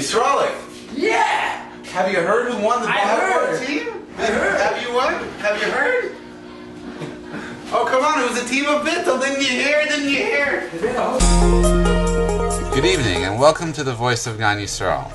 Yisraelik. Yeah! Have you heard who won the volleyball team? I heard. Have you won? Have you heard? Oh, come on, it was a team of Bittel. Didn't you hear? Didn't you hear? Good evening, and welcome to the Voice of Gan Yisrael.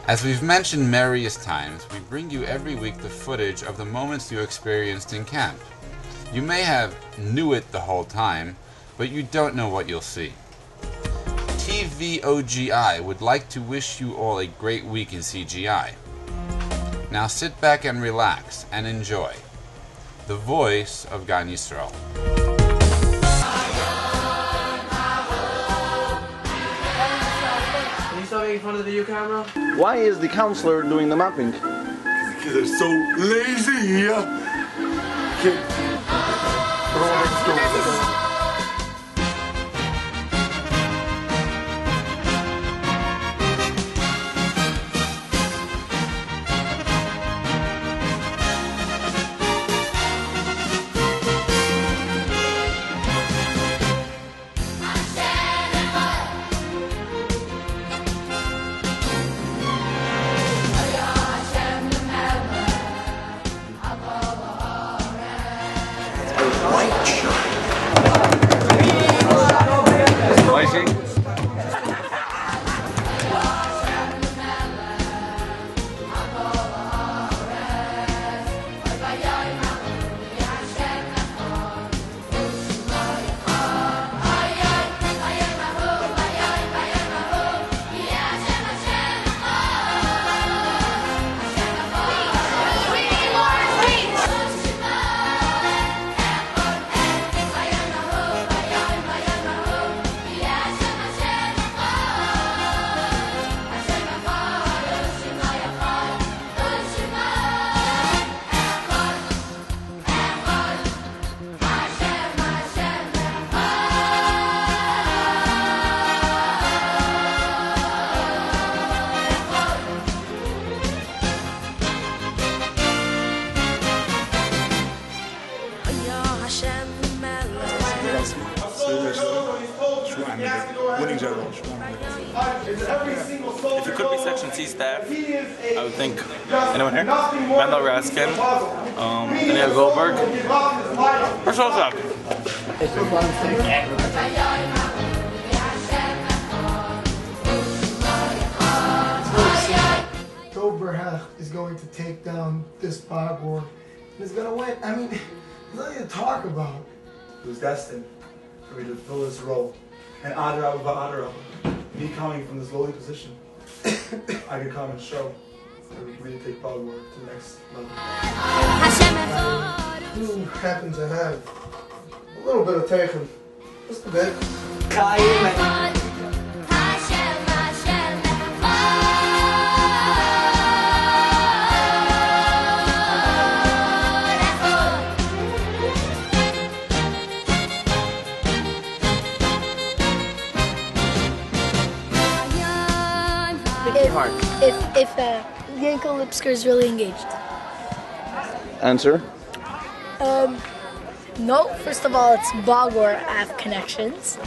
As we've mentioned various times, we bring you every week the footage of the moments you experienced in camp. You may have knew it the whole time, but you don't know what you'll see. TVOGI would like to wish you all a great week in CGI. Now sit back and relax and enjoy the Voice of Gan Yisrael. Can you stop making fun of the video camera? Why is the counselor doing the mapping? Because they're so lazy. If it could be Section C staff, I would think anyone here? Randall Raskin, Daniel Goldberg, or Shostak. Goldberg is going to take down this Bogor and he's going to win. I mean, there's nothing to talk about. It was destined for me to fill this role. And Adra Adra, me coming from this lowly position, I could come and show that we can really take Baltimore to the next level. You happen to have a little bit of Teichen, just a bit. If Yanko Lipsker is really engaged. Answer? No. First of all, it's Bogor. I have connections. They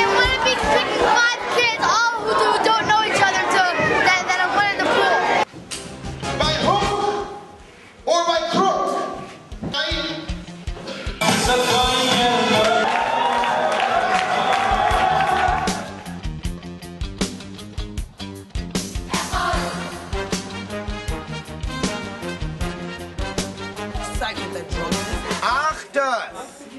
want to be picking 5 kids, all who don't know each other, that are put in the pool. By hook or by crook.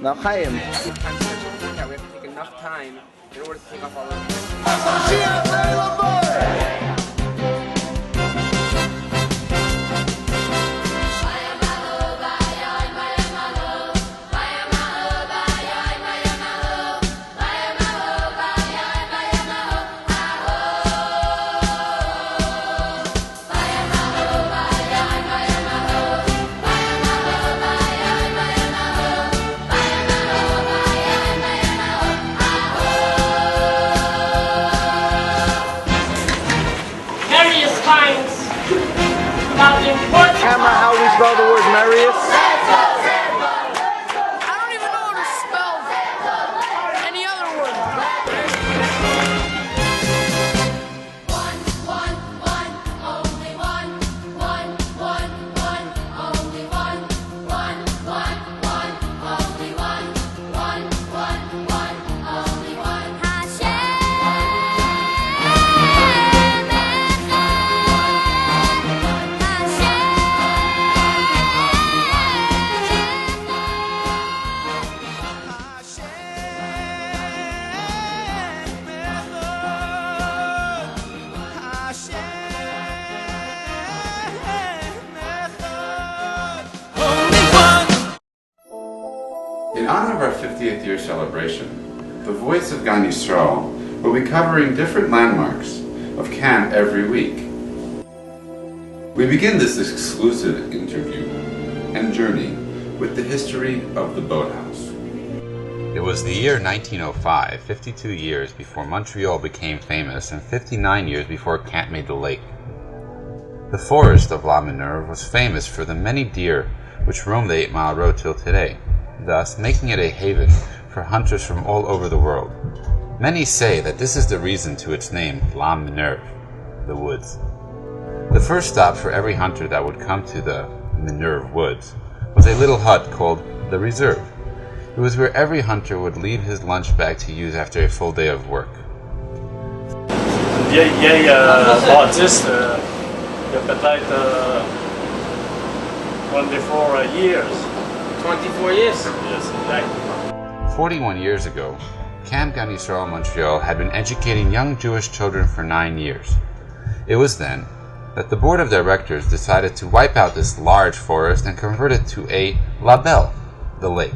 Now, Chaim. We have to take enough time in order to take off all of them. celebration, the Voice of Gan Israel will be covering different landmarks of camp every week. We begin this exclusive interview and journey with the history of the boathouse. It was the year 1905, 52 years before Montreal became famous and 59 years before Camp made the lake. The forest of La Minerve was famous for the many deer which roam the 8 Mile Road till today, thus making it a haven for hunters from all over the world. Many say that this is the reason to its name, La Minerve, the woods. The first stop for every hunter that would come to the Minerve Woods was a little hut called the Reserve. It was where every hunter would leave his lunch bag to use after a full day of work. Baptiste, il y a peut-être 24 years. 24 years? Yes, exactly. 41 years ago, Camp Gan Israel Montreal had been educating young Jewish children for 9 years. It was then that the board of directors decided to wipe out this large forest and convert it to a label, the lake.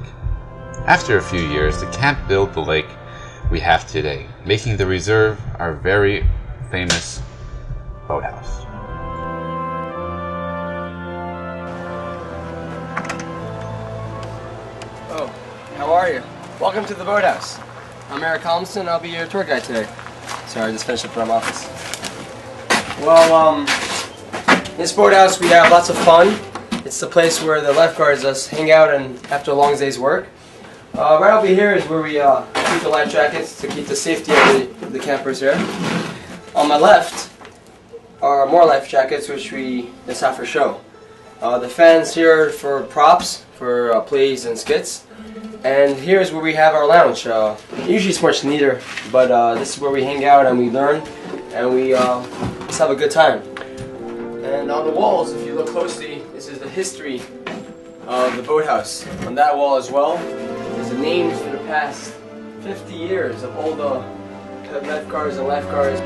After a few years, the camp built the lake we have today, making the reserve our very famous boathouse. Oh, how are you? Welcome to the boathouse. I'm Eric Holmson, I'll be your tour guide today. Sorry, I just finished up from office. Well, in this boathouse we have lots of fun. It's the place where the lifeguards us hang out and after a long day's work. Right over here is where we keep the life jackets to keep the safety of the campers here. On my left are more life jackets which we just have for show. The fans here for props, for plays and skits. And here's where we have our lounge. Usually it's much neater, but this is where we hang out and we learn and we just have a good time. And on the walls, if you look closely, this is the history of the boathouse. On that wall as well, there's the names for the past 50 years of all the lifeguards and lifeguards.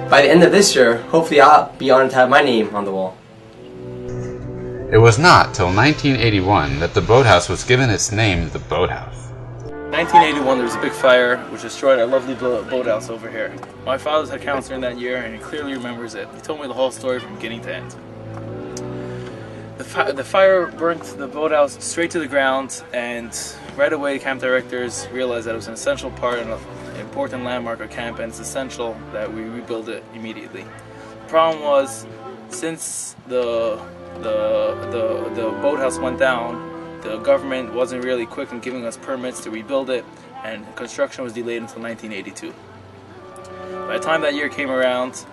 By the end of this year, hopefully I'll be honored to have my name on the wall. It was not till 1981 that the boathouse was given its name, the Boathouse. In 1981, there was a big fire which destroyed our lovely boathouse over here. My father's had cancer in that year and he clearly remembers it. He told me the whole story from beginning to end. The fire burnt the boathouse straight to the ground, and right away camp directors realized that it was an essential part and an important landmark of camp, and it's essential that we rebuild it immediately. The problem was, since the boathouse went down, the government wasn't really quick in giving us permits to rebuild it, and construction was delayed until 1982. By the time that year came around,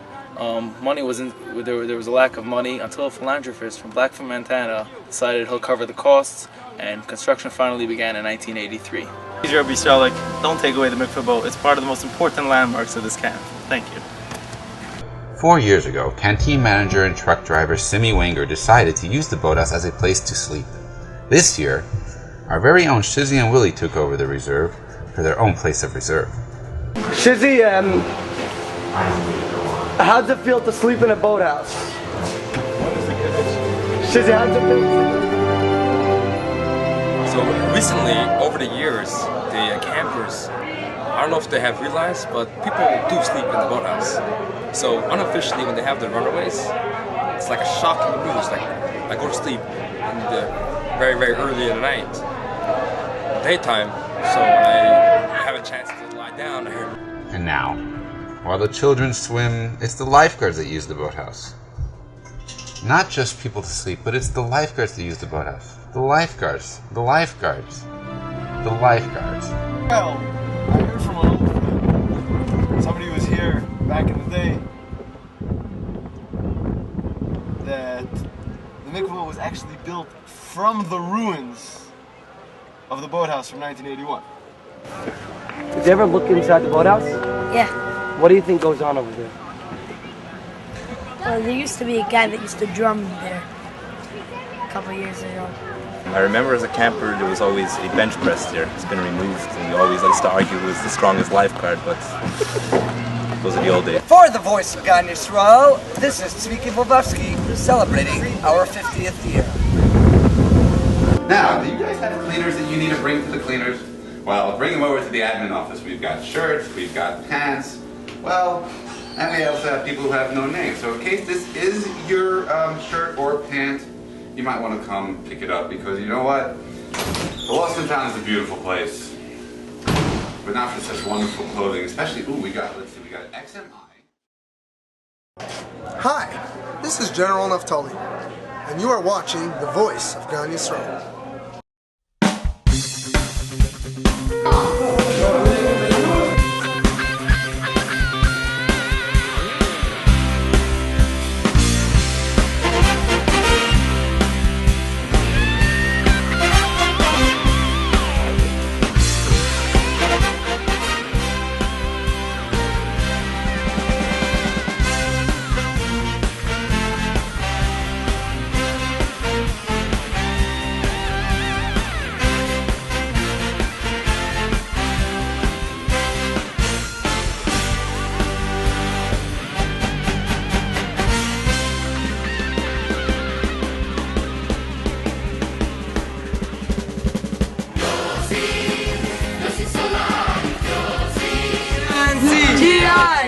money wasn't. There was a lack of money until a philanthropist from Blackfoot, Montana decided he'll cover the costs, and construction finally began in 1983. Israel Montreal, don't take away the mikveh boat. It's part of the most important landmarks of this camp. Thank you. 4 years ago, canteen manager and truck driver Simi Wenger decided to use the boathouse as a place to sleep. This year, our very own Shizzy and Willie took over the reserve for their own place of reserve. Shizzy, how does it feel to sleep in a boathouse? Shizzy, how does it feel? So recently, over the years, the campers, I don't know if they have realized, but people do sleep in the boathouse. So unofficially, when they have the runaways, it's like a shocking news. Like I go to sleep in the very, very early in the night, daytime. So when I have a chance to lie down, I hear. And now, while the children swim, it's the lifeguards that use the boathouse. Not just people to sleep, but it's the lifeguards that use the boathouse. The lifeguards. The lifeguards. The lifeguards. Well, I heard from an old somebody who was here back in the day that the mikveh was actually built from the ruins of the boathouse from 1981. Did you ever look inside the boathouse? Yeah. What do you think goes on over there? Well, there used to be a guy that used to drum there a couple years ago. I remember as a camper there was always a bench press there. It's been removed and we always used to argue who was the strongest lifeguard, but those are the old days. For the Voice of Gan Israel, this is Tzviki Bobovsky celebrating our 50th year. Now, do you guys have cleaners that you need to bring to the cleaners? Well, bring them over to the admin office. We've got shirts, we've got pants, well, and we also have people who have no name. So in case this is your shirt or pant, you might want to come pick it up because you know what? The Lost and Found is a beautiful place, but not for such wonderful clothing, especially, ooh, let's see, we got XMI. Hi, this is General Naftali, and you are watching The Voice of Gan Yisrael.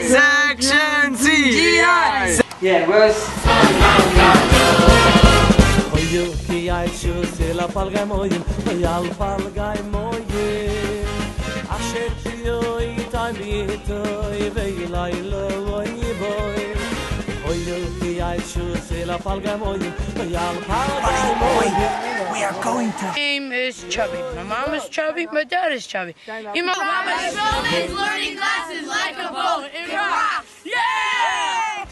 Section C! GI! Yeah, where's... We are going to. My name is Chubby. My mom is chubby. My dad is chubby. My shoulders learning classes like a boat. It rocks. Yeah!